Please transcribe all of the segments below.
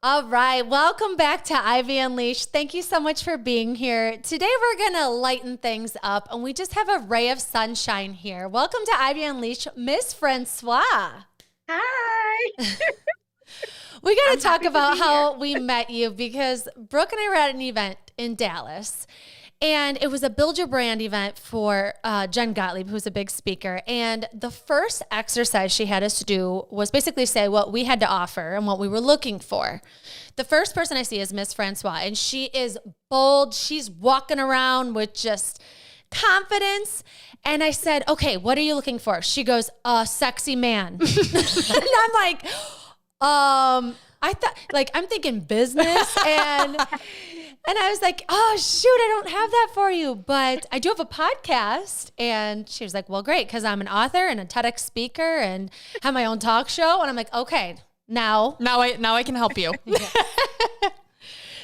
All right. Welcome back to Ivy Unleashed. Thank you so much for being here. Today we're going to lighten things up and we just have a ray of sunshine here. Welcome to Ivy Unleashed, Mss Francois. Hi. We got to I'm talk happy to about be here. how we met you because Brooke and I were at an event in Dallas. And it was a Build Your Brand event for Jen Gottlieb, who's a big speaker. And the first exercise she had us to do was basically say what we had to offer and what we were looking for. The first person I see is Mss Francois, and she is bold. She's walking around with just confidence. And I said, okay, what are you looking for? She goes, a sexy man. And I'm like, I thought, like, I'm thinking business and I was like, oh, shoot, I don't have that for you. But I do have a podcast. And she was like, well, great, because I'm an author and a TEDx speaker and have my own talk show. And I'm like, okay, now. Now I can help you.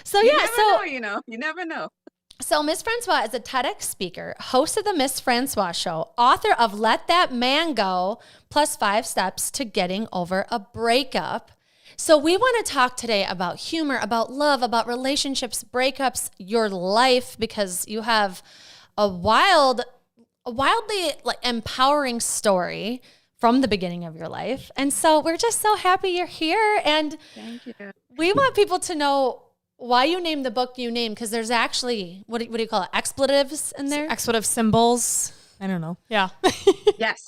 So, You yeah. never know, you never know. So Mss Francois is a TEDx speaker, host of the Mss Francois Show, author of Let That Man Go, plus 5 steps to getting over a breakup. So we want to talk today about humor, about love, about relationships, breakups, your life, because you have a wildly like empowering story from the beginning of your life. And so we're just so happy you're here. And Thank you. we want people to know why you named the book you named, because there's actually, what do you call it, expletives in there? Expletive symbols. I don't know. Yeah. Yes.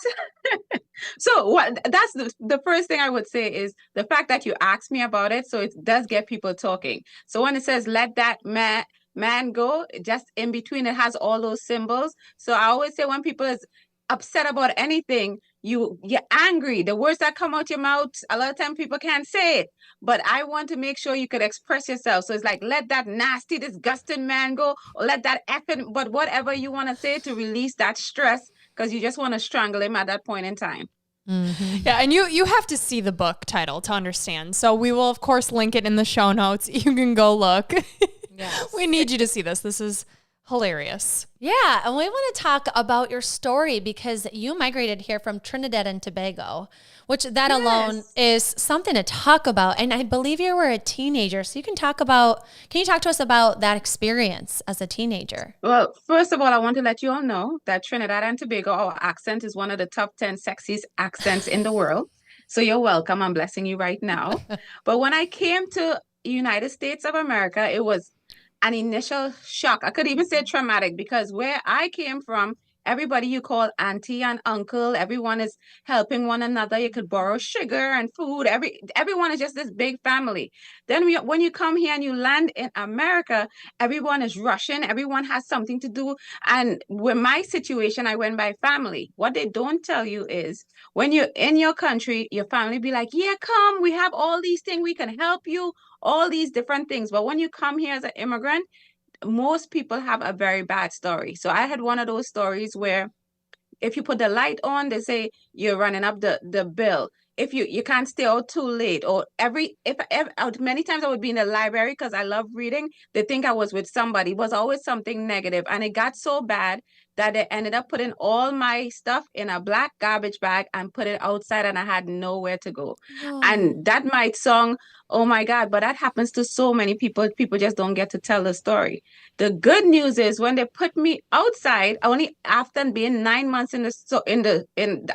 So that's the first thing I would say is the fact that you asked me about it. So it does get people talking. So when it says let that man go, just in between it has all those symbols. So I always say when people is upset about anything, you're angry. The words that come out your mouth, a lot of time people can't say it. But I want to make sure you could express yourself. So it's like, let that nasty, disgusting man go, or let that effing, but whatever you want to say to release that stress, because you just want to strangle him at that point in time. Mm-hmm. Yeah, and you have to see the book title to understand. So we will of course link it in the show notes. You can go look. Yes. We need you to see this. This is hilarious. Yeah, and we want to talk about your story because you migrated here from Trinidad and Tobago, which that alone is something to talk about. And I believe you were a teenager, so can you talk to us about that experience as a teenager? Well, first of all, I want to let you all know that Trinidad and Tobago, our accent is one of the top 10 sexiest accents in the world. So you're welcome. I'm blessing you right now. But when I came to United States of America, it was an initial shock. I could even say traumatic because where I came from, everybody you call auntie and uncle, everyone is helping one another. You could borrow sugar and food. Everyone is just this big family. Then when you come here and you land in America, everyone is rushing. Everyone has something to do. And with my situation, I went by family. What they don't tell you is when you're in your country, your family be like, yeah, come, we have all these things, we can help you, all these different things. But when you come here as an immigrant, most people have a very bad story. So I had one of those stories where if you put the light on, they say you're running up the bill. If you can't stay out too late, or many times I would be in the library because I love reading. They think I was with somebody. It was always something negative, and it got so bad that they ended up putting all my stuff in a black garbage bag and put it outside, and I had nowhere to go. Oh, And that might sound, oh my God, but that happens to so many people. People just don't get to tell the story. The good news is when they put me outside, only after being 9 months in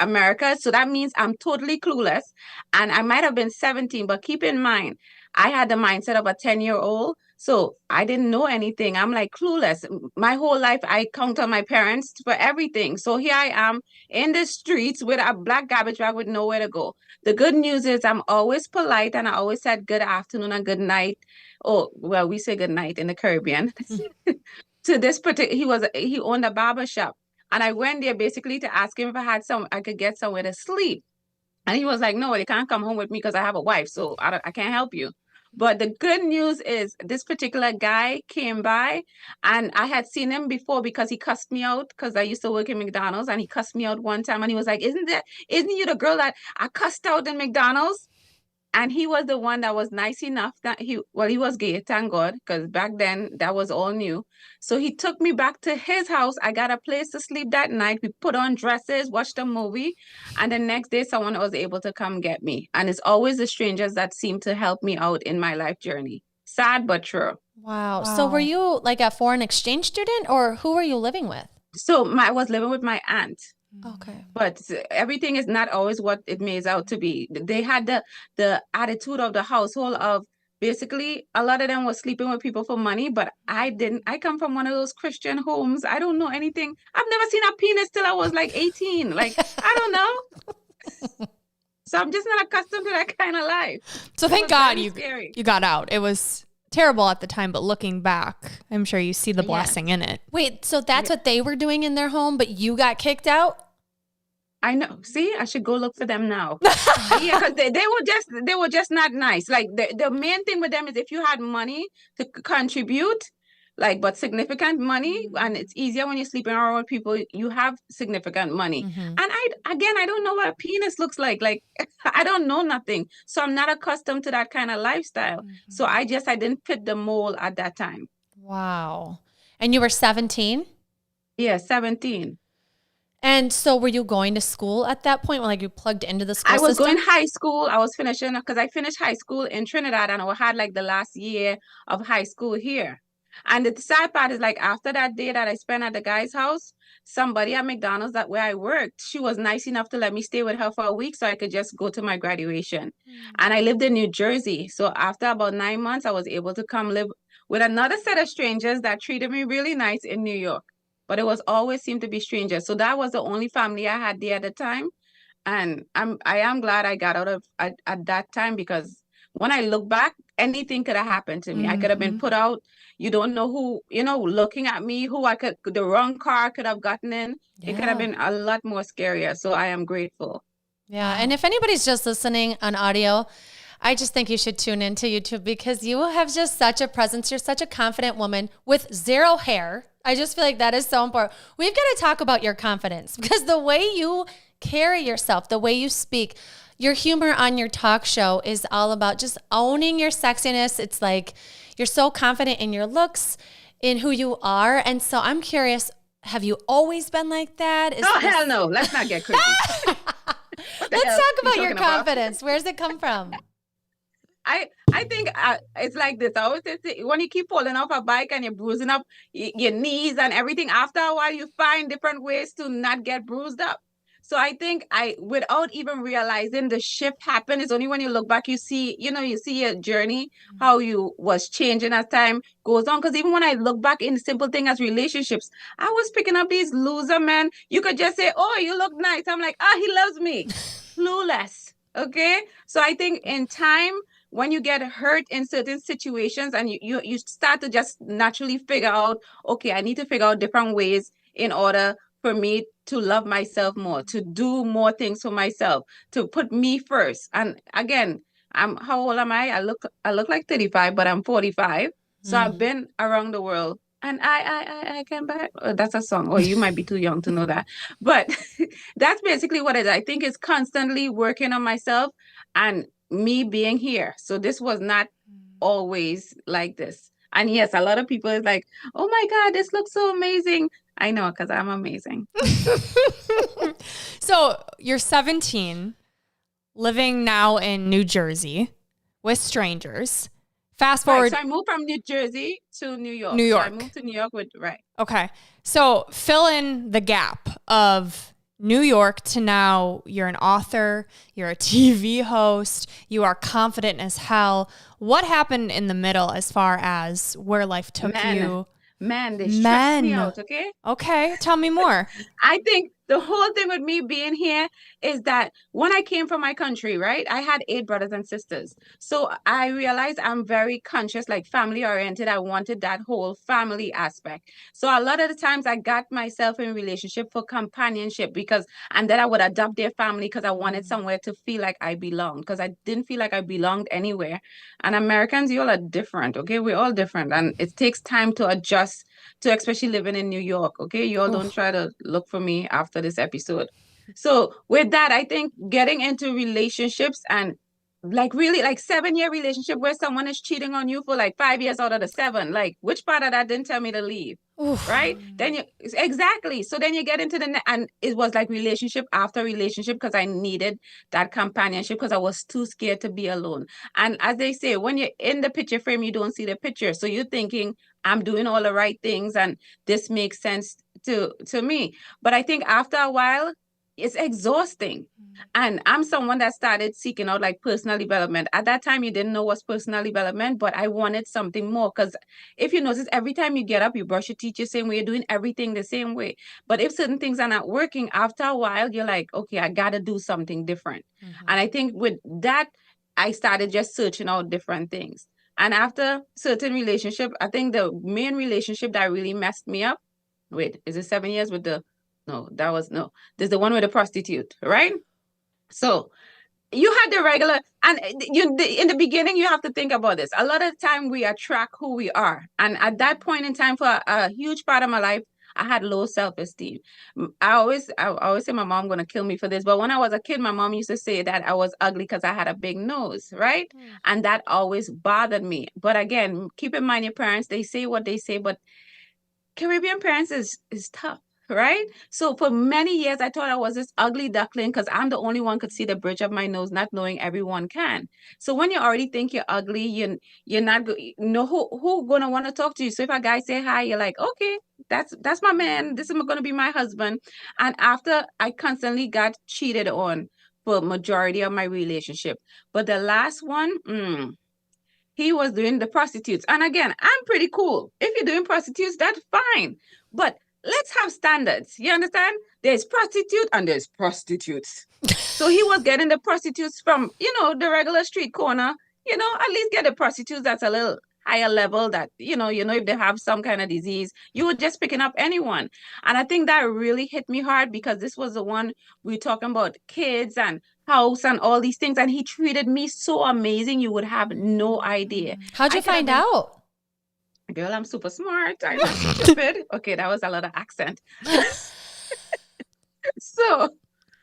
America, so that means I'm totally clueless, and I might have been 17, but keep in mind, I had the mindset of a 10-year-old, so I didn't know anything. I'm like clueless. My whole life, I count on my parents for everything. So here I am in the streets with a black garbage bag with nowhere to go. The good news is I'm always polite and I always said good afternoon and good night. Oh, well, we say good night in the Caribbean. To this particular, he owned a barber shop. And I went there basically to ask him if I could get somewhere to sleep. And he was like, no, you can't come home with me because I have a wife, so I can't help you. But the good news is this particular guy came by and I had seen him before because he cussed me out because I used to work in McDonald's, and he cussed me out one time and he was like, isn't you the girl that I cussed out in McDonald's? And he was the one that was nice enough that he was gay, thank God, because back then that was all new. So he took me back to his house. I got a place to sleep that night. We put on dresses, watched a movie, and the next day someone was able to come get me. And it's always the strangers that seem to help me out in my life journey. Sad but true. Wow. So were you like a foreign exchange student, or who were you living with? So I was living with my aunt. Okay. But everything is not always what it makes out to be. They had the attitude of the household of basically a lot of them was sleeping with people for money, but I didn't. I come from one of those Christian homes. I don't know anything. I've never seen a penis till I was like 18. Like, I don't know. So I'm just not accustomed to that kind of life. So thank God you got out. It was terrible at the time, but looking back, I'm sure you see the blessing in it. Wait, so that's what they were doing in their home, but you got kicked out? I know. See, I should go look for them now. Yeah, because they were just not nice. Like the main thing with them is if you had money to contribute, like but significant money, and it's easier when you're sleeping around with people, you have significant money. And I don't know what a penis looks like. Like I don't know nothing. So I'm not accustomed to that kind of lifestyle. So I didn't fit the mold at that time. Wow. And you were 17? Yeah, 17. And so were you going to school at that point? Like you plugged into the school I was system? going high school. I was finishing because I finished high school in Trinidad and I had like the last year of high school here. And the sad part is like after that day that I spent at the guy's house, somebody at McDonald's that where I worked, she was nice enough to let me stay with her for a week so I could just go to my graduation. And I lived in New Jersey. So after about 9 months, I was able to come live with another set of strangers that treated me really nice in New York. But it was always seemed to be strangers. So that was the only family I had there at the time. And I am glad I got out of at that time because when I look back, anything could have happened to me. I could have been put out. You don't know who, looking at me, the wrong car could have gotten in. It could have been a lot more scarier. So I am grateful. Yeah. And if anybody's just listening on audio, I just think you should tune into YouTube because you have just such a presence. You're such a confident woman with zero hair. I just feel like that is so important. We've got to talk about your confidence because the way you carry yourself, the way you speak, your humor on your talk show is all about just owning your sexiness. It's like you're so confident in your looks, in who you are. And so I'm curious, have you always been like that? Hell no. Let's not get crazy. Let's talk about your confidence. Where's it come from? I think it's like this. I always say when you keep falling off a bike and you're bruising up your knees and everything, after a while you find different ways to not get bruised up. So I think without even realizing the shift happened, it's only when you look back, you see your journey, how you was changing as time goes on. Because even when I look back in simple thing as relationships, I was picking up these loser men. You could just say, oh, you look nice. I'm like, he loves me. Clueless. Okay. So I think in time, when you get hurt in certain situations and you start to just naturally figure out, okay, I need to figure out different ways in order for me to love myself more, to do more things for myself, to put me first. And again, how old am I? I look like 35, but I'm 45. So I've been around the world. And I came back. Oh, that's a song. Oh, you might be too young to know that. But that's basically what it is. I think it's constantly working on myself and me being here. So this was not always like this. And yes, a lot of people is like, oh my God, this looks so amazing. I know, because I'm amazing. So you're 17, living now in New Jersey with strangers. Fast forward. Right, so I moved from New Jersey to New York. New York. So I moved to New York right. Okay. So fill in the gap of New York to now you're an author, you're a TV host, you are confident as hell. What happened in the middle as far as where life took you? They stressed me out, okay? Okay, tell me more. I think the whole thing with me being here is that when I came from my country, right, I had 8 brothers and sisters. So I realized I'm very conscious, like family oriented. I wanted that whole family aspect. So a lot of the times I got myself in a relationship for companionship and then I would adopt their family because I wanted somewhere to feel like I belonged because I didn't feel like I belonged anywhere. And Americans, you all are different, okay? We're all different. And it takes time to adjust to especially living in New York, okay? You all don't try to look for me after this episode. So with that, I think getting into relationships and like really like 7-year relationship where someone is cheating on you for like 5 years out of the 7. Like which part of that didn't tell me to leave? Oof. Right? Then you exactly. So then you get into and it was like relationship after relationship because I needed that companionship because I was too scared to be alone. And as they say, when you're in the picture frame, you don't see the picture. So you're thinking, I'm doing all the right things and this makes sense to me. But I think after a while, it's exhausting. And I'm someone that started seeking out like personal development. At that time, you didn't know what's personal development, but I wanted something more. Because if you notice, every time you get up, you brush your teeth the same way, you're doing everything the same way. But if certain things are not working, after a while, you're like, okay, I got to do something different. And I think with that, I started just searching out different things. And after certain relationship, I think the main relationship that really messed me up, wait, is it 7 years with the, no, that was, no, there's the one with the prostitute, right? So you had the regular, and in the beginning, you have to think about this. A lot of time we attract who we are. And at that point in time, for a huge part of my life, I had low self-esteem. I always say my mom gonna kill me for this, but when I was a kid, my mom used to say that I was ugly because I had a big nose, right? And that always bothered me. But again, keep in mind your parents, they say what they say, but Caribbean parents is tough, right? So for many years, I thought I was this ugly duckling because I'm the only one could see the bridge of my nose, not knowing everyone can. So when you already think you're ugly, you're not who gonna want to talk to you. So if a guy say hi, you're like, okay, that's my man. This is gonna be my husband. And after I constantly got cheated on for majority of my relationship, but the last one, he was doing the prostitutes. And again, I'm pretty cool. If you're doing prostitutes, that's fine. But let's have standards. You understand? There's prostitute and there's prostitutes. So he was getting the prostitutes from, the regular street corner, at least get the prostitutes that's a little higher level that, if they have some kind of disease, you were just picking up anyone. And I think that really hit me hard because this was the one we were talking about kids and house and all these things. And he treated me so amazing. You would have no idea. How'd you find out? Girl, I'm super smart. I'm not stupid. Okay, that was a lot of accent. So,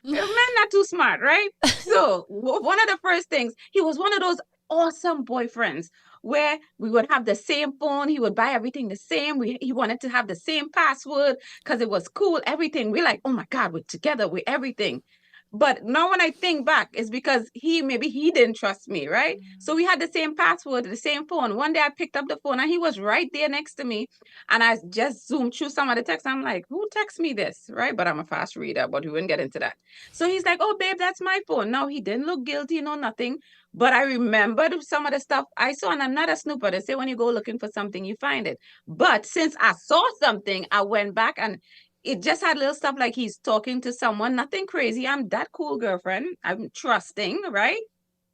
men not too smart, right? So, one of the first things, he was one of those awesome boyfriends where we would have the same phone. He would buy everything the same. He wanted to have the same password because it was cool, everything. We're like, oh my God, we're together with everything. But now when I think back, it's because maybe he didn't trust me, right? So we had the same password, the same phone. One day I picked up the phone and he was right there next to me. And I just zoomed through some of the texts. I'm like, who texted me this, right? But I'm a fast reader, but we wouldn't get into that. So he's like, oh, babe, that's my phone. No, he didn't look guilty, no, nothing. But I remembered some of the stuff I saw, and I'm not a snooper. They say when you go looking for something, you find it. But since I saw something, I went back and it just had little stuff like he's talking to someone, nothing crazy. I'm that cool girlfriend. I'm trusting, right?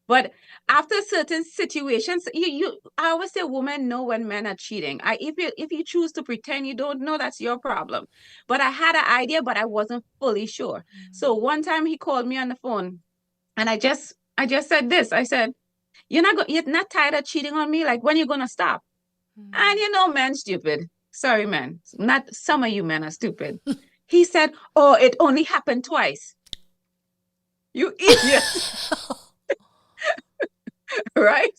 But after certain situations, I always say women know when men are cheating. If you choose to pretend you don't know, that's your problem. But I had an idea, but I wasn't fully sure. So one time he called me on the phone and I just said this. I said, you're not tired of cheating on me? Like, when you gonna stop? And men stupid. Sorry, man. Not some of you men are stupid. He said, oh, it only happened twice. You idiot. Right?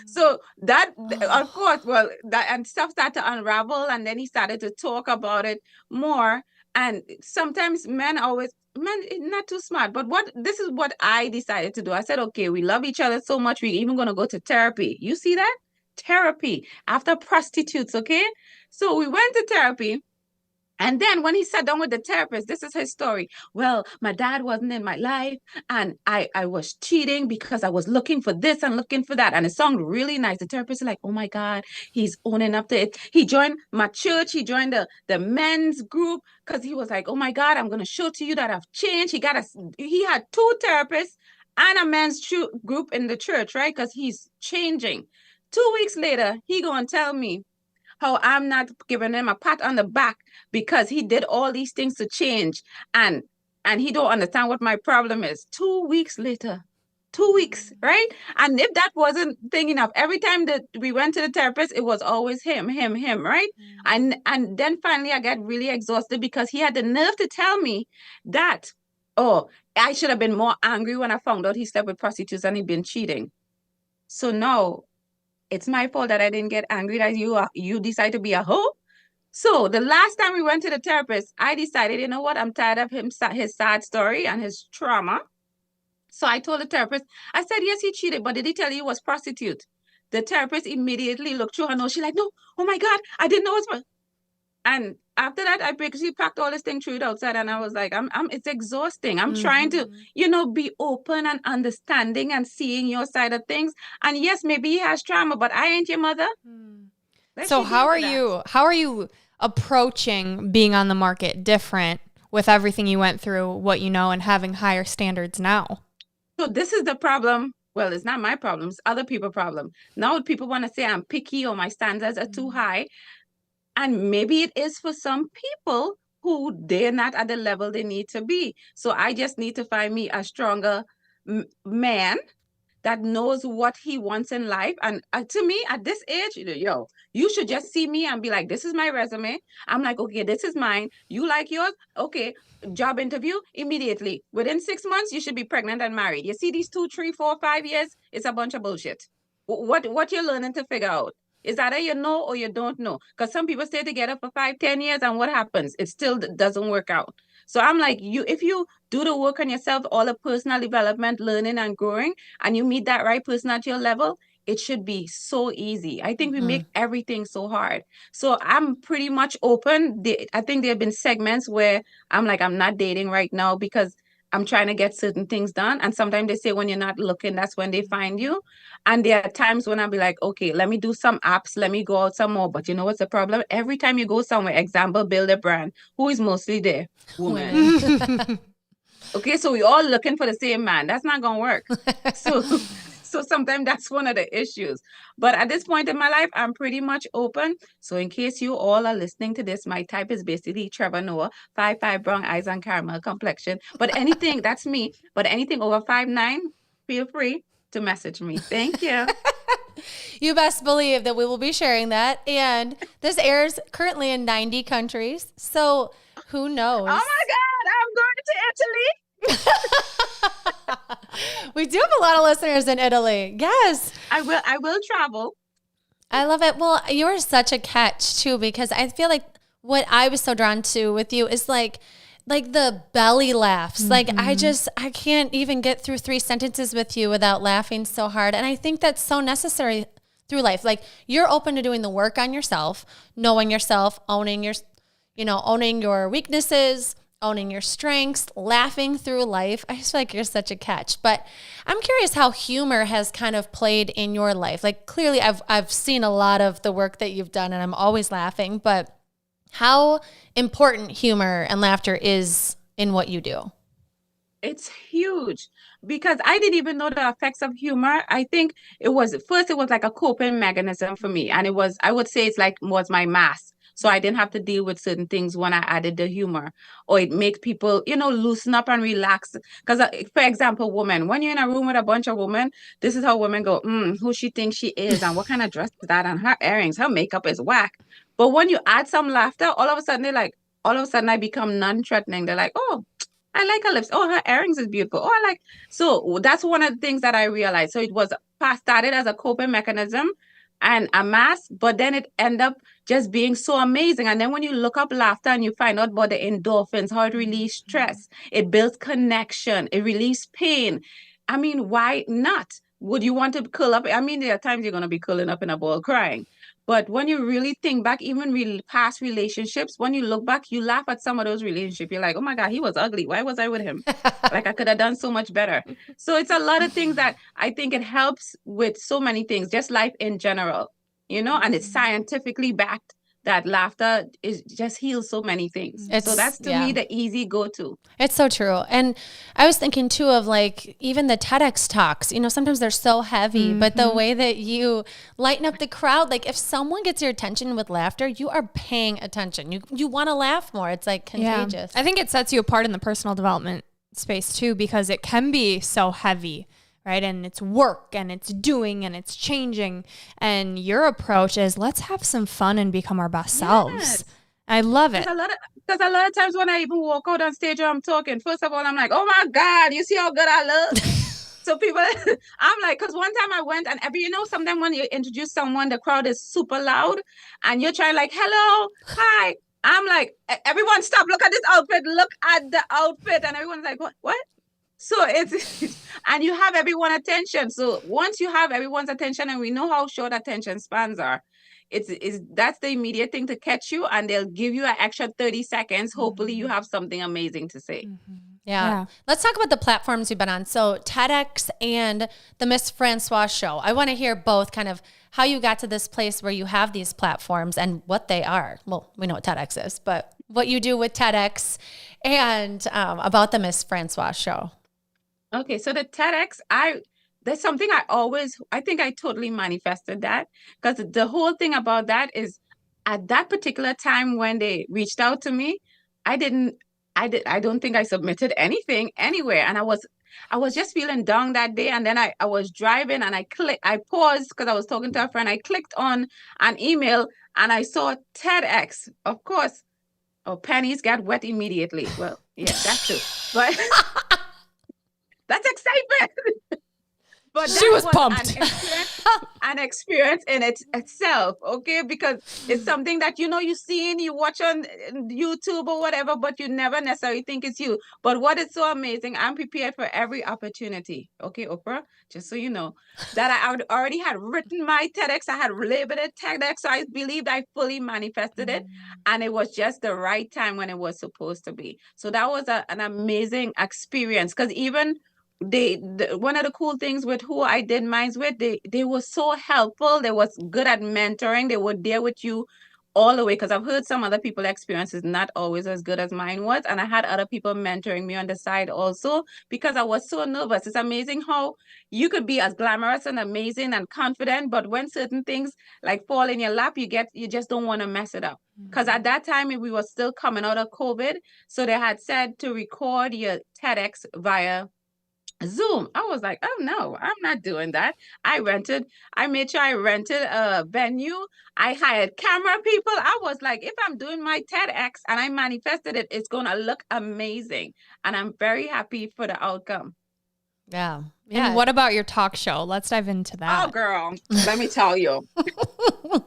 So that, of course, and stuff started to unravel, and then he started to talk about it more. And sometimes men not too smart, but this is what I decided to do. I said, okay, we love each other so much, we're even going to go to therapy. You see that? Therapy after prostitutes, okay? So we went to therapy. And then when he sat down with the therapist, this is his story. Well, my dad wasn't in my life and I was cheating because I was looking for this and looking for that. And it sounded really nice. The therapist is like, oh my God, he's owning up to it. He joined my church. He joined the men's group because he was like, oh my God, I'm going to show to you that I've changed. He had 2 therapists and a men's group in the church, right? Because he's changing. 2 weeks later, he going to tell me how I'm not giving him a pat on the back because he did all these things to change. And he don't understand what my problem is. 2 weeks later, 2 weeks, right? And if that wasn't thing enough, every time that we went to the therapist, it was always him, right? And then finally I got really exhausted because he had the nerve to tell me that Oh, I should have been more angry when I found out he slept with prostitutes and he'd been cheating. So now it's my fault that I didn't get angry that you decide to be a hoe. So the last time we went to the therapist, I decided, you know what? I'm tired of his sad story and his trauma. So I told the therapist, I said, yes, he cheated, but did he tell you he was prostitute? The therapist immediately looked through her nose. She's like, no, oh my God, I didn't know it was. And after that, she packed all this thing through it outside, and I was like, it's exhausting. I'm trying to, be open and understanding and seeing your side of things. And yes, maybe he has trauma, but I ain't your mother. So how are you approaching being on the market different with everything you went through, what you know, and having higher standards now? So this is the problem. Well, it's not my problem. It's other people's problem. Now people want to say I'm picky or my standards are too high. And maybe it is for some people who they're not at the level they need to be. So I just need to find me a stronger man that knows what he wants in life. And to me, at this age, you should just see me and be like, this is my resume. I'm like, okay, this is mine. You like yours? Okay, job interview immediately. Within 6 months, you should be pregnant and married. You see these 2, 3, 4, 5 years? It's a bunch of bullshit. What you're learning to figure out is either you know or you don't know. Because some people stay together for 5, 10 years, and what happens? It still doesn't work out. So I'm like, if you do the work on yourself, all the personal development, learning and growing, and you meet that right person at your level, it should be so easy. I think we make everything so hard. So I'm pretty much open. I think there have been segments where I'm like, I'm not dating right now because I'm trying to get certain things done. And sometimes they say when you're not looking, that's when they find you. And there are times when I'll be like, okay, let me do some apps, let me go out some more. But you know what's the problem? Every time you go somewhere, example, build a brand, who is mostly there? Women. Okay, so we're all looking for the same man. That's not gonna work. So sometimes that's one of the issues. But at this point in my life, I'm pretty much open. So in case you all are listening to this, my type is basically Trevor Noah, 5'5", brown eyes and caramel complexion. But anything, that's me. But anything over 5'9", feel free to message me. Thank you. You best believe that we will be sharing that. And this airs currently in 90 countries. So who knows? Oh my God, I'm going to Italy. We do have a lot of listeners in Italy. Yes. I will travel. I love it. Well, you're such a catch too, because I feel like what I was so drawn to with you is like the belly laughs. Like I can't even get through 3 sentences with you without laughing so hard. And I think that's so necessary through life. Like you're open to doing the work on yourself, knowing yourself, owning your weaknesses, owning your strengths, laughing through life. I just feel like you're such a catch. But I'm curious how humor has kind of played in your life. Like clearly I've seen a lot of the work that you've done and I'm always laughing, but how important humor and laughter is in what you do. It's huge because I didn't even know the effects of humor. I think it was like a coping mechanism for me. And I would say it's like was my mask. So I didn't have to deal with certain things when I added the humor, or it makes people, loosen up and relax. Because for example, women, when you're in a room with a bunch of women, this is how women go, who she thinks she is and what kind of dress is that and her earrings, her makeup is whack. But when you add some laughter, all of a sudden I become non-threatening. They're like, oh, I like her lips. Oh, her earrings is beautiful. Oh, so that's one of the things that I realized. So it was started as a coping mechanism and a mask, but then it ended up just being so amazing. And then when you look up laughter and you find out about the endorphins, how it relieves stress, it builds connection, it relieves pain. I mean, why not? Would you want to curl up? I mean, there are times you're going to be curling up in a ball crying. But when you really think back, even past relationships, when you look back, you laugh at some of those relationships. You're like, oh my God, he was ugly. Why was I with him? Like I could have done so much better. So it's a lot of things that I think it helps with so many things, just life in general, and it's scientifically backed that laughter just heals so many things. So that's to me the easy go-to. It's so true. And I was thinking too of like even the TEDx talks, sometimes they're so heavy, but the way that you lighten up the crowd, like if someone gets your attention with laughter, you are paying attention. You want to laugh more. It's like contagious. I think it sets you apart in the personal development space too, because it can be so heavy, right? And it's work and it's doing and it's changing. And your approach is let's have some fun and become our best selves. I love it. Because a lot of times when I even walk out on stage or I'm talking, first of all, I'm like, oh my God, you see how good I look? So people, I'm like, because one time I went and sometimes when you introduce someone, the crowd is super loud and you're trying like, hello, hi. I'm like, everyone stop, look at this outfit, look at the outfit. And everyone's like, what? So it's, and you have everyone's attention. So once you have everyone's attention, and we know how short attention spans are, that's the immediate thing to catch you, and they'll give you an extra 30 seconds. Hopefully you have something amazing to say. Yeah. Let's talk about the platforms you've been on. So TEDx and the Mss Francois Show. I want to hear both, kind of how you got to this place where you have these platforms and what they are. Well, we know what TEDx is, but what you do with TEDx and about the Mss Francois Show. Okay, so the TEDx, there's something I think I totally manifested that, because the whole thing about that is at that particular time when they reached out to me, I don't think I submitted anything anywhere. And I was just feeling down that day. And then I was driving and I paused because I was talking to a friend. I clicked on an email and I saw TEDx. Of course, pennies got wet immediately. Well, yeah, that too. But that's excitement. But she was pumped. An experience in itself, okay? Because it's something that you watch on YouTube or whatever, but you never necessarily think it's you. But what is so amazing, I'm prepared for every opportunity, okay, Oprah? Just so you know, that I already had written my TEDx, I had labeled it TEDx, so I believed I fully manifested it, and it was just the right time when it was supposed to be. So that was an amazing experience, because even one of the cool things with who I did mines with, they were so helpful. They was good at mentoring. They were there with you all the way, because I've heard some other people's experience is not always as good as mine was, and I had other people mentoring me on the side also, because I was so nervous. It's amazing how you could be as glamorous and amazing and confident, but when certain things like fall in your lap, you just don't want to mess it up. Because at that time we were still coming out of COVID, so they had said to record your TEDx via Zoom. I was like, oh no, I'm not doing that. I made sure I rented a venue. I hired camera people. I was like, if I'm doing my TEDx and I manifested it, it's going to look amazing. And I'm very happy for the outcome. Yeah. And what about your talk show? Let's dive into that. Oh, girl, let me tell you.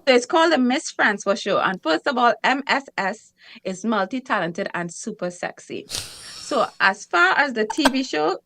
It's called the Mss Francois Show. And first of all, MSS is multi-talented and super sexy. So as far as the TV show,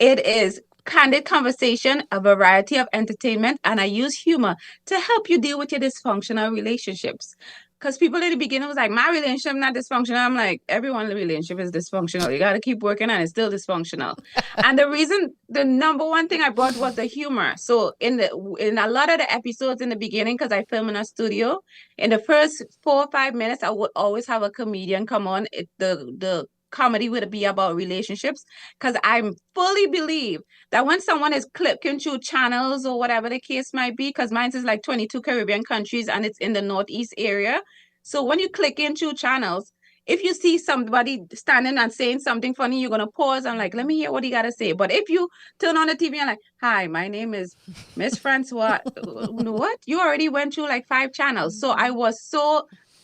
it is candid conversation, a variety of entertainment, and I use humor to help you deal with your dysfunctional relationships. Because people in the beginning was like, my relationship not dysfunctional. I'm like, everyone's relationship is dysfunctional. You got to keep working and it's still dysfunctional. And the number one thing I brought was the humor. So in a lot of the episodes in the beginning, because I film in a studio, in the first 4 or 5 minutes, I would always have a comedian come on. The comedy would be about relationships, because I fully believe that when someone is clicking through channels or whatever the case might be, because mine is like 22 Caribbean countries and it's in the Northeast area. So when you click into channels, if you see somebody standing and saying something funny, you're going to pause and like, let me hear what he got to say. But if you turn on the TV and like, hi, my name is Mss Francois, what? You already went through like 5 channels. So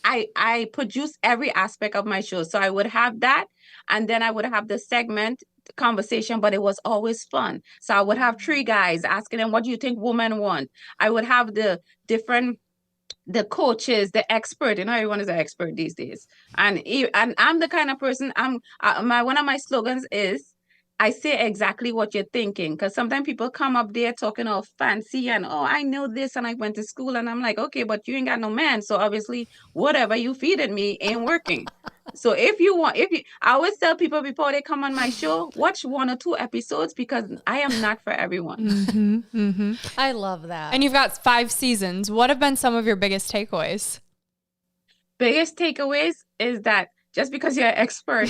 I produced every aspect of my show. So I would have that. And then I would have the segment conversation, but it was always fun. So I would have 3 guys asking them, what do you think women want? I would have the coaches, the expert, everyone is an expert these days. And I'm the kind of person, one of my slogans is, I say exactly what you're thinking, because sometimes people come up there talking all fancy and, oh, I know this and I went to school, and I'm like, okay, but you ain't got no man. So obviously whatever you feeding me ain't working. So I always tell people before they come on my show, watch 1 or 2 episodes, because I am not for everyone. I love that. And you've got 5 seasons. What have been some of your biggest takeaways? Biggest takeaways is that just because you're an expert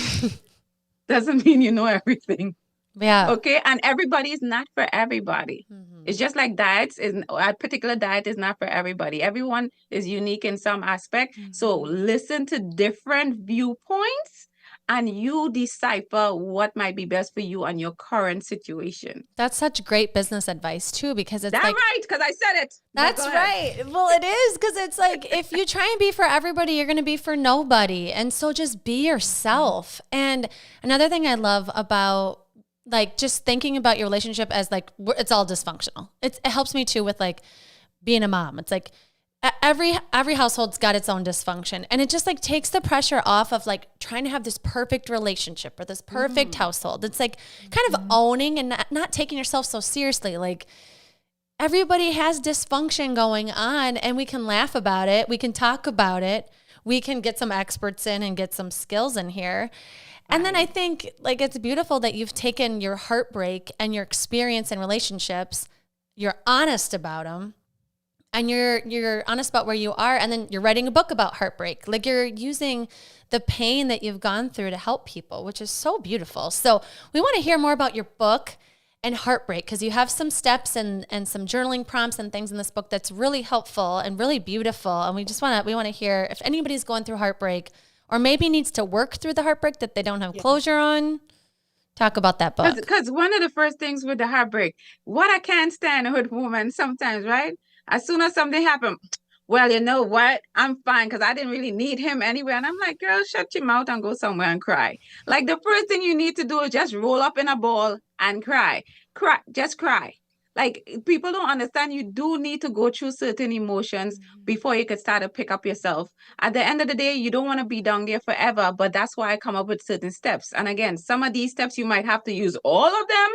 doesn't mean you know everything. Yeah. Okay. And everybody is not for everybody. It's just like diets. A particular diet is not for everybody. Everyone is unique in some aspect. So listen to different viewpoints and you decipher what might be best for you and your current situation. That's such great business advice too, because it's That's like, right, because I said it. that's right. Well, it is, because it's like, if you try and be for everybody, you're going to be for nobody. And so just be yourself. And another thing I love about like just thinking about your relationship as like, it's all dysfunctional. It helps me too with like being a mom. It's like every household's got its own dysfunction, and it just like takes the pressure off of like trying to have this perfect relationship or this perfect household. It's like kind of owning and not taking yourself so seriously. Like everybody has dysfunction going on, and we can laugh about it. We can talk about it. We can get some experts in and get some skills in here. And then I think like it's beautiful that you've taken your heartbreak and your experience in relationships, you're honest about them, and you're honest about where you are, and then you're writing a book about heartbreak. Like you're using the pain that you've gone through to help people, which is so beautiful. So we want to hear more about your book and heartbreak, because you have some steps and some journaling prompts and things in this book that's really helpful and really beautiful. And we want to hear if anybody's going through heartbreak or maybe needs to work through the heartbreak that they don't have closure on. Talk about that book. Because one of the first things with the heartbreak, what I can't stand with women sometimes, right? As soon as something happened, well, you know what? I'm fine because I didn't really need him anyway. And I'm like, girl, shut your mouth and go somewhere and cry. Like the first thing you need to do is just roll up in a ball and cry. Cry, just cry. Like people don't understand, you do need to go through certain emotions before you could start to pick up yourself. At the end of the day, you don't want to be down there forever, but that's why I come up with certain steps. And again, some of these steps you might have to use all of them.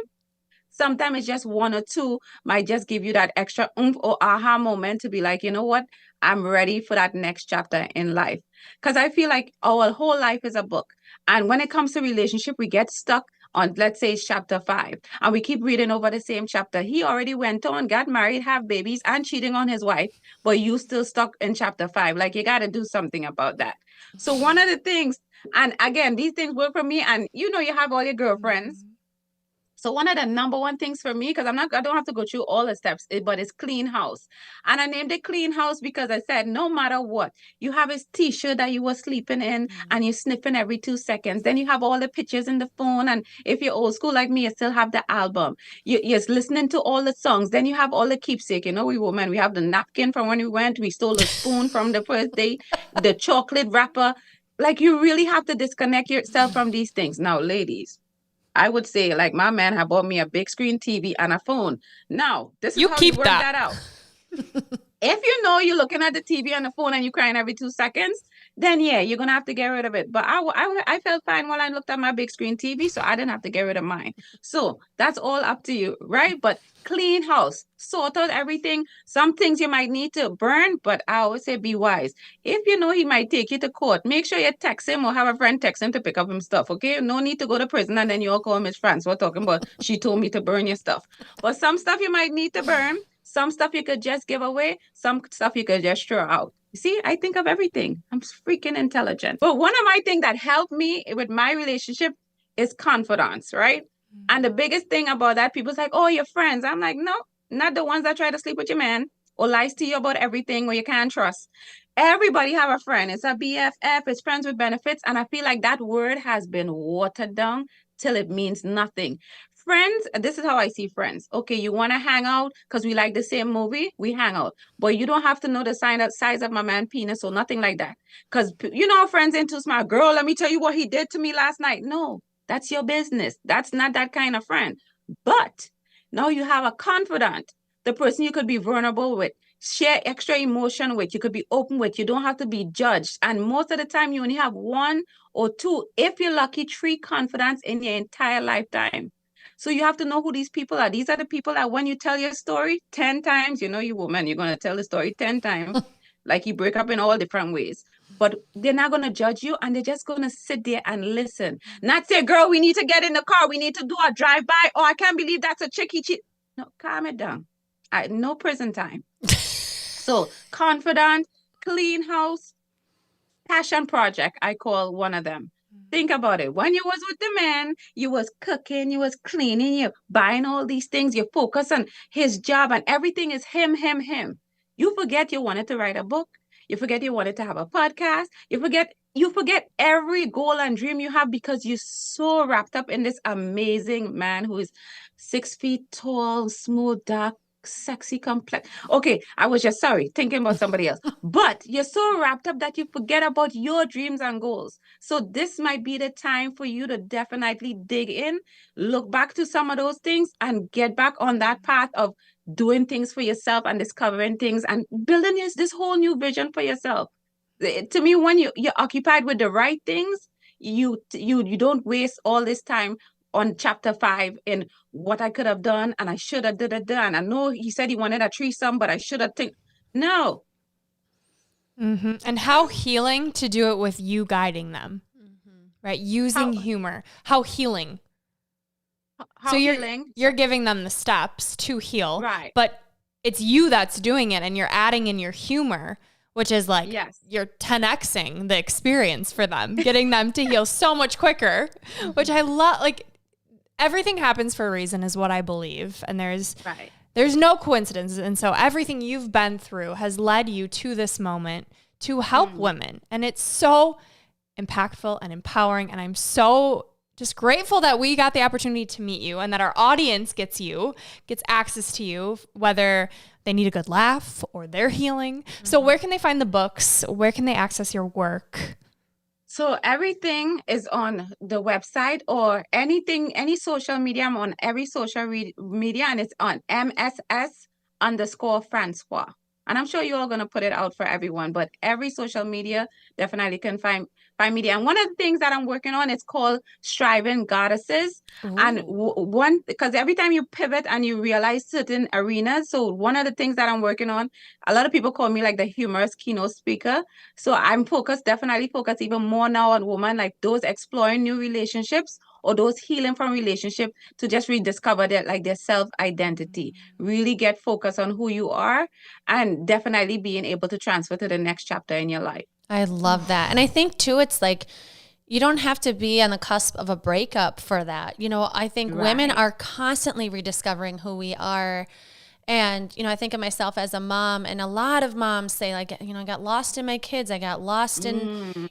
Sometimes it's just one or two might just give you that extra oomph or aha moment to be like, you know what? I'm ready for that next chapter in life. Because I feel like our whole life is a book. And when it comes to relationship, we get stuck on, let's say, chapter 5. And we keep reading over the same chapter. He already went on, got married, have babies, and cheating on his wife. But you still stuck in chapter 5. Like, you got to do something about that. So one of the things, and again, these things work for me. And you know, you have all your girlfriends. So one of the number one things for me, because I don't have to go through all the steps, but it's clean house. And I named it clean house because I said, no matter what, you have his t-shirt that you were sleeping in and you're sniffing every 2 seconds. Then you have all the pictures in the phone. And if you're old school like me, you still have the album. You're listening to all the songs. Then you have all the keepsake. You know, we women, we have the napkin from when we went. We stole the spoon from the first date, the chocolate wrapper. Like you really have to disconnect yourself from these things. Now, ladies, I would say, like, my man had bought me a big screen TV and a phone. Now, this is how you work that out. If you know you're looking at the TV and the phone and you're crying every 2 seconds, then yeah, you're going to have to get rid of it. But I felt fine while I looked at my big screen TV, so I didn't have to get rid of mine. So that's all up to you, right? But clean house, sort out everything. Some things you might need to burn, but I always say be wise. If you know he might take you to court, make sure you text him or have a friend text him to pick up him stuff, okay? No need to go to prison and then you all call Mss Francois talking about she told me to burn your stuff. But some stuff you might need to burn. Some stuff you could just give away. Some stuff you could just throw out. See, I think of everything. I'm freaking intelligent. But one of my things that helped me with my relationship is confidence, right? And the biggest thing about that, people's like, oh, you're friends. I'm like, no, not the ones that try to sleep with your man or lies to you about everything or you can't trust. Everybody have a friend. It's a BFF. It's friends with benefits. And I feel like that word has been watered down till it means nothing. Friends, this is how I see friends. Okay, you want to hang out because we like the same movie, we hang out. But you don't have to know the size of my man's penis or nothing like that. Because you know, friends ain't too smart. Girl, let me tell you what he did to me last night. No, that's your business. That's not that kind of friend. But now you have a confidant, the person you could be vulnerable with, share extra emotion with, you could be open with, you don't have to be judged. And most of the time you only have 1 or 2, if you're lucky, 3 confidants in your entire lifetime. So you have to know who these people are. These are the people that when you tell your story 10 times, you know, you woman, you're going to tell the story 10 times, like you break up in all different ways. But they're not going to judge you and they're just going to sit there and listen. Not say, girl, we need to get in the car. We need to do a drive-by. Oh, I can't believe that's a chickie. No, calm it down. No prison time. So confident, clean house, passion project, I call one of them. Think about it. When you was with the man, you was cooking, you was cleaning, you buying all these things, you focus on his job and everything is him. You forget you wanted to write a book. You forget you wanted to have a podcast. You forget you forget every goal and dream you have because you're so wrapped up in this amazing man who is 6 feet tall, smooth, dark, sexy, complex. Okay, I was just sorry, thinking about somebody else. But you're so wrapped up that you forget about your dreams and goals. So this might be the time for you to definitely dig in, look back to some of those things, and get back on that path of doing things for yourself and discovering things and building this whole new vision for yourself. To me, when you're occupied with the right things, you don't waste all this time on chapter 5 in what I could have done and I should have done. I know he said he wanted a threesome, but I should have think no. And how healing to do it with you guiding them, right? Using humor. How healing. How so healing? You're giving them the steps to heal, right? But it's you that's doing it, and you're adding in your humor, which is like you're 10xing the experience for them, getting them to heal so much quicker, which I love. Like everything happens for a reason is what I believe. And there's no coincidence. And so everything you've been through has led you to this moment to help women. And it's so impactful and empowering. And I'm so just grateful that we got the opportunity to meet you and that our audience gets access to you, whether they need a good laugh or they're healing. So where can they find the books? Where can they access your work? So everything is on the website or any social media. I'm on every social media, and it's on MSS_Francois. And I'm sure you're all going to put it out for everyone, but every social media definitely can find me there. And one of the things that I'm working on is called Striving Goddesses. Ooh. And because every time you pivot and you realize certain arenas, so one of the things that I'm working on, a lot of people call me like the humorous keynote speaker. So I'm definitely focused even more now on women, like those exploring new relationships or those healing from relationship to just rediscover their self-identity, really get focused on who you are, and definitely being able to transfer to the next chapter in your life. I love that. And I think too, it's like, you don't have to be on the cusp of a breakup for that. You know, I think women are constantly rediscovering who we are. And, you know, I think of myself as a mom, and a lot of moms say like, you know, I got lost in my kids. I got lost in,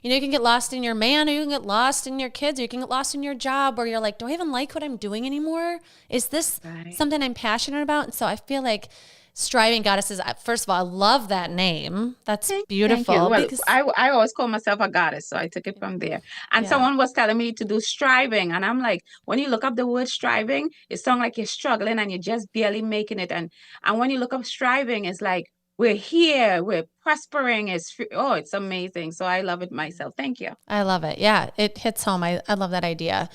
you know, you can get lost in your man, or you can get lost in your kids, or you can get lost in your job, or you're like, do I even like what I'm doing anymore? Is this something I'm passionate about? And so I feel like Striving Goddesses, first of all, I love that name. That's beautiful. Well, I always call myself a goddess, so I took it from there. And someone was telling me to do striving, and I'm like, when you look up the word striving, it sounds like you're struggling and you're just barely making it. And when you look up striving, it's like, we're here, we're prospering. It's amazing. So I love it myself. Thank you. I love it. Yeah, it hits home. I love that idea.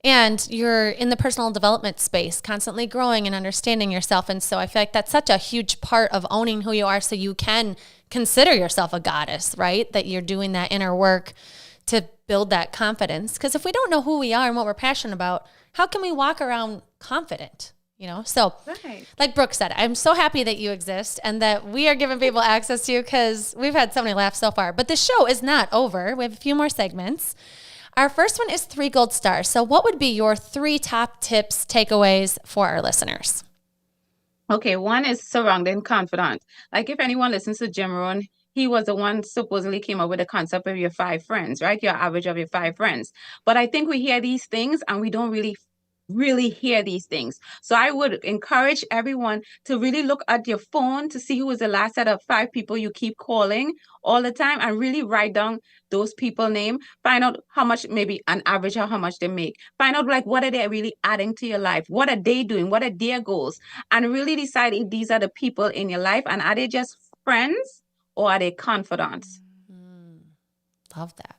And you're in the personal development space, constantly growing and understanding yourself. And so I feel like that's such a huge part of owning who you are, so you can consider yourself a goddess, right? That you're doing that inner work to build that confidence. Because if we don't know who we are and what we're passionate about, how can we walk around confident? You know, so like Brooke said, I'm so happy that you exist and that we are giving people access to you, because we've had so many laughs so far. But the show is not over. We have a few more segments. Our first one is 3 gold stars. So what would be your 3 top tips, takeaways for our listeners? Okay, one is surrounding confidence. Like if anyone listens to Jim Rohn, he was the one supposedly came up with the concept of your 5 friends, right? Your average of your 5 friends. But I think we hear these things and we don't really hear these things. So I would encourage everyone to really look at your phone to see who is the last set of 5 people you keep calling all the time, and really write down those people name. Find out how much, maybe an average of how much they make. Find out like what are they really adding to your life? What are they doing? What are their goals? And really decide if these are the people in your life, and are they just friends or are they confidants? Love that.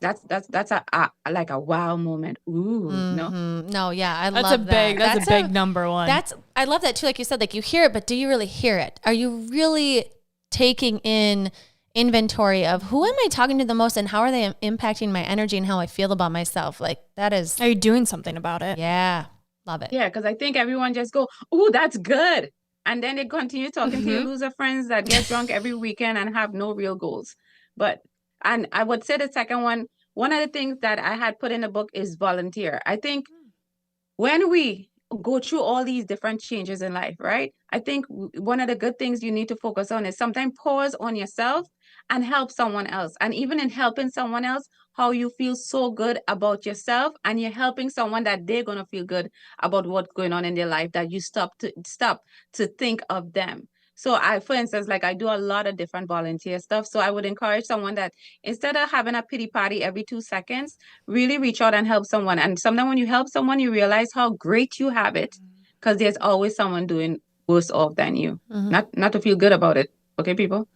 That's a like a wow moment. Ooh, no, yeah, I that's love that. That's a big number one. I love that too. Like you said, like you hear it, but do you really hear it? Are you really taking in inventory of who am I talking to the most, and how are they impacting my energy and how I feel about myself? Like that is. Are you doing something about it? Yeah, love it. Yeah, because I think everyone just go, ooh, that's good, and then they continue talking to your loser friends that get drunk every weekend and have no real goals. And I would say the second one of the things that I had put in the book is volunteer. I think when we go through all these different changes in life, right? I think one of the good things you need to focus on is sometimes pause on yourself and help someone else. And even in helping someone else, how you feel so good about yourself, and you're helping someone that they're going to feel good about what's going on in their life, that you stop to think of them. So for instance, like I do a lot of different volunteer stuff. So I would encourage someone that instead of having a pity party every 2 seconds, really reach out and help someone. And sometimes when you help someone, you realize how great you have it, because there's always someone doing worse off than you. Not to feel good about it. Okay, people?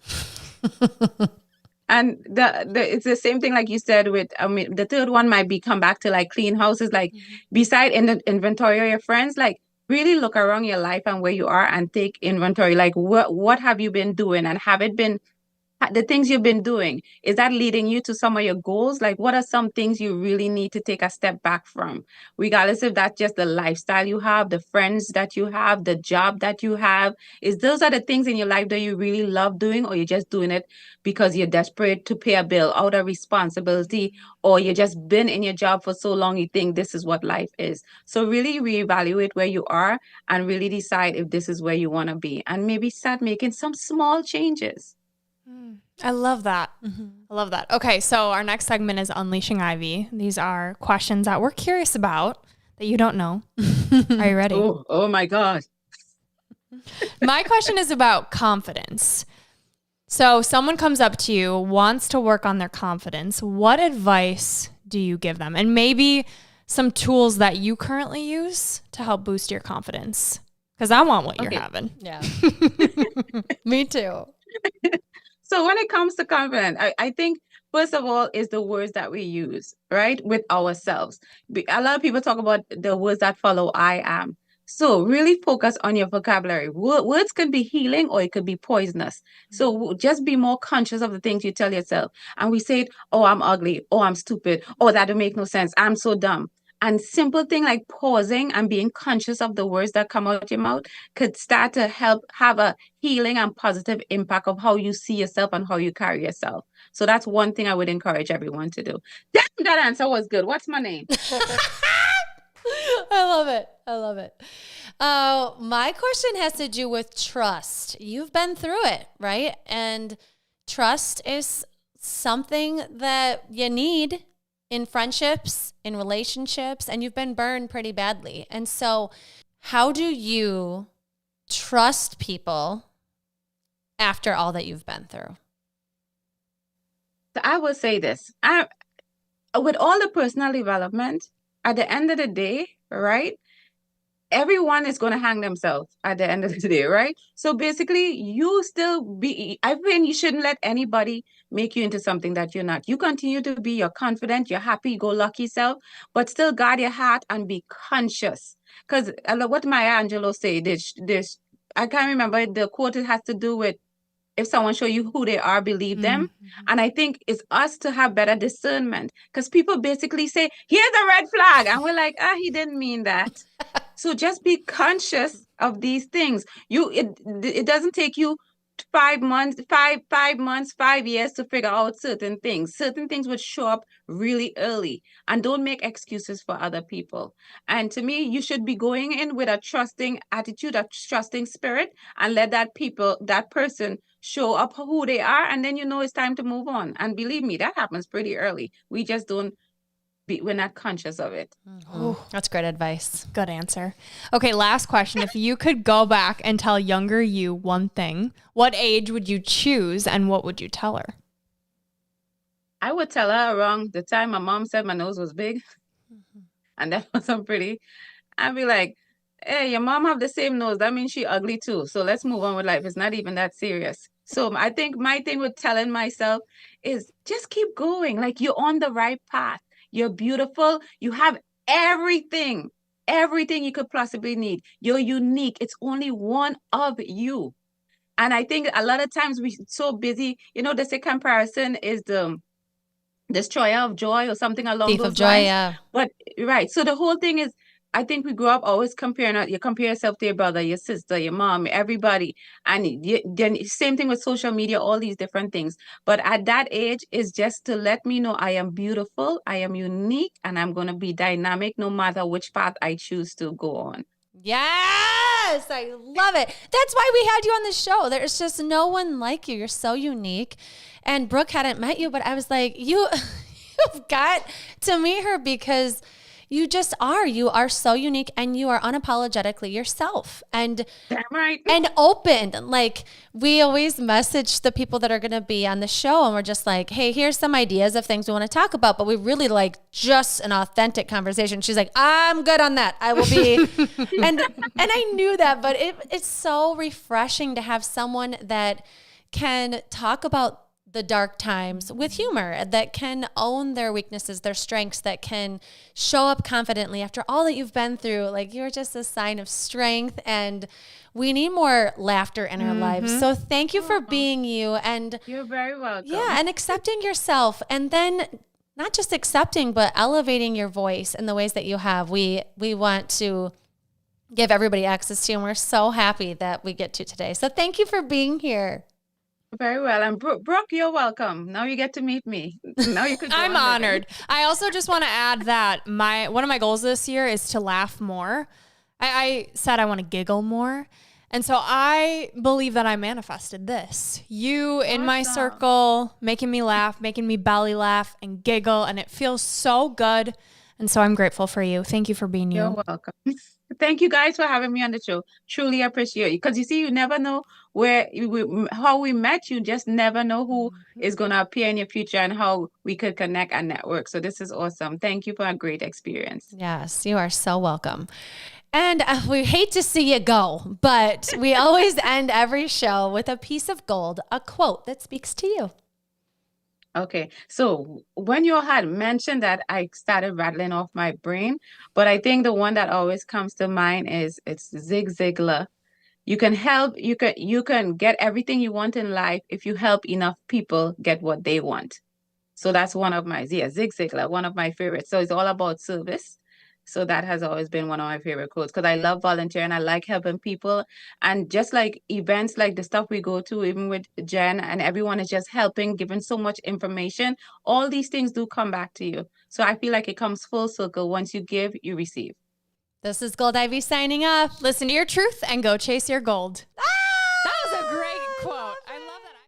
And it's the same thing like you said with, I mean, the third one might be come back to like clean houses, like beside in the inventory of your friends, like really look around your life and where you are and take inventory. Like what have you been doing, and have it been the things you've been doing, is that leading you to some of your goals? Like what are some things you really need to take a step back from, regardless if that's just the lifestyle you have, the friends that you have, the job that you have? Is those are the things in your life that you really love doing, or you're just doing it because you're desperate to pay a bill out of responsibility, or you just been in your job for so long you think this is what life is? So really reevaluate where you are and really decide if this is where you want to be, and maybe start making some small changes. I love that. I love that. Okay, so our next segment is Unleashing Ivy. These are questions that we're curious about that you don't know. Are you ready? Oh my God. My question is about confidence. So someone comes up to you, wants to work on their confidence. What advice do you give them? And maybe some tools that you currently use to help boost your confidence. Because I want what you're having. Yeah. Me too. So when it comes to confidence, I think first of all is the words that we use, right, with ourselves. A lot of people talk about the words that follow I am. So really focus on your vocabulary. Words can be healing or it could be poisonous. So just be more conscious of the things you tell yourself. And we say, oh, I'm ugly. Oh, I'm stupid. Oh, that don't make no sense. I'm so dumb. And simple thing like pausing and being conscious of the words that come out your mouth could start to help have a healing and positive impact of how you see yourself and how you carry yourself. So that's one thing I would encourage everyone to do. Damn, that answer was good. What's my name? I love it. I love it. My question has to do with trust. You've been through it, right? And trust is something that you need in friendships, in relationships, and you've been burned pretty badly. And so how do you trust people after all that you've been through? So I will say this. With all the personal development, at the end of the day, right? Everyone is going to hang themselves at the end of the day, right? So basically, I think you shouldn't let anybody make you into something that you're not. You continue to be your confident, your happy-go-lucky self, but still guard your heart and be conscious. Because what Maya Angelou said, I can't remember the quote. It has to do with if someone show you who they are, believe them. And I think it's us to have better discernment, because people basically say, here's a red flag. And we're like, he didn't mean that. So just be conscious of these things. It doesn't take you 5 months, 5 years to figure out certain things. Certain things would show up really early, and don't make excuses for other people. And to me, you should be going in with a trusting attitude, a trusting spirit, and let that person show up who they are. And then, it's time to move on. And believe me, that happens pretty early. We just we're not conscious of it. That's great advice. Good answer. Okay, last question. If you could go back and tell younger you one thing, what age would you choose and what would you tell her? I would tell her around the time my mom said my nose was big and that wasn't pretty. I'd be like, hey, your mom have the same nose. That means she ugly too. So let's move on with life. It's not even that serious. So I think my thing with telling myself is just keep going. Like, you're on the right path. You're beautiful. You have everything you could possibly need. You're unique. It's only one of you. And I think a lot of times we're so busy, they say comparison is the destroyer of joy or something along Thief those of joy, lines. yeah. But right. So the whole thing is, I think we grow up always you compare yourself to your brother, your sister, your mom, everybody. And then same thing with social media, all these different things. But at that age is just to let me know I am beautiful, I am unique, and I'm going to be dynamic no matter which path I choose to go on. Yes, I love it. That's why we had you on the show. There's just no one like you. You're so unique. And Brooke hadn't met you, but I was like, You've got to meet her because you just are. You are so unique and you are unapologetically yourself and Damn right. and open. Like we always message the people that are going to be on the show and we're just like, hey, here's some ideas of things we want to talk about. But we really like just an authentic conversation. She's like, I'm good on that. I will be. and I knew that, but it's so refreshing to have someone that can talk about the dark times with humor, that can own their weaknesses, their strengths, that can show up confidently after all that you've been through. Like you're just a sign of strength and we need more laughter in our lives. So thank you for being you and You're very welcome. yeah, and accepting yourself and then not just accepting, but elevating your voice in the ways that you have. We want to give everybody access to and we're so happy that we get to today. So thank you for being here. Very well. And Brooke, you're welcome. Now you get to meet me. Now you could. I'm honored. I also just want to add that one of my goals this year is to laugh more. I said I want to giggle more. And so I believe that I manifested this. You in my circle, making me laugh, making me belly laugh and giggle. And it feels so good. And so I'm grateful for you. Thank you for being you. You're welcome. Thank you guys for having me on the show. Truly appreciate you. Because you see, you never know how we met. You just never know who is going to appear in your future and how we could connect and network. So this is awesome. Thank you for a great experience. Yes, you are so welcome. And we hate to see you go, but we always end every show with a piece of gold, a quote that speaks to you. Okay, so when you had mentioned that, I started rattling off my brain, but I think the one that always comes to mind is it's Zig Ziglar. You can get everything you want in life if you help enough people get what they want. So that's one of my Zig Ziglar, one of my favorites. So it's all about service. So that has always been one of my favorite quotes because I love volunteering. I like helping people. And just like events like the stuff we go to, even with Jen and everyone is just helping, giving so much information. All these things do come back to you. So I feel like it comes full circle. Once you give, you receive. This is Gold Ivy signing off. Listen to your truth and go chase your gold.